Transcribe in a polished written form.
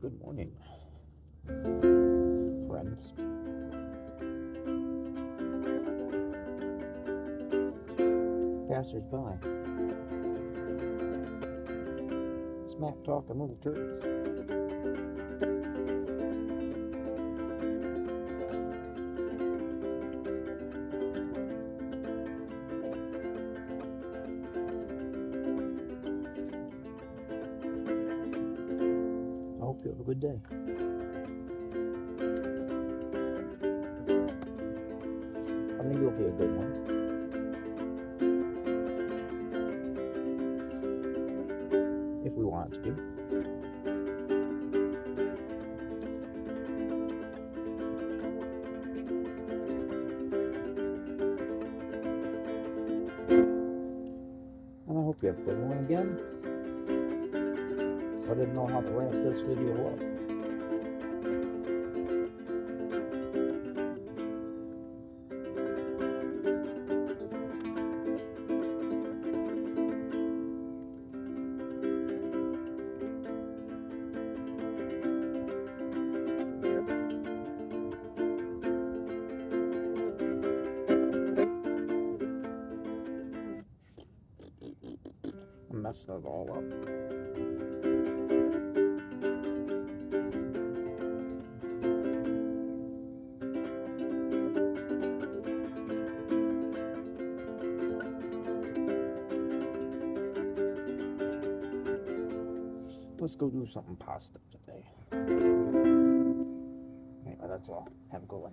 Good morning, friends. Passers-by. Smack-talking little turds. I hope you have a good day. I think it'll be a good one. If we want it to be. And I hope you have a good one again. I didn't know how to wrap this video up. I'm messing it all up. Let's go do something positive today. Anyway, that's all. Have a good one.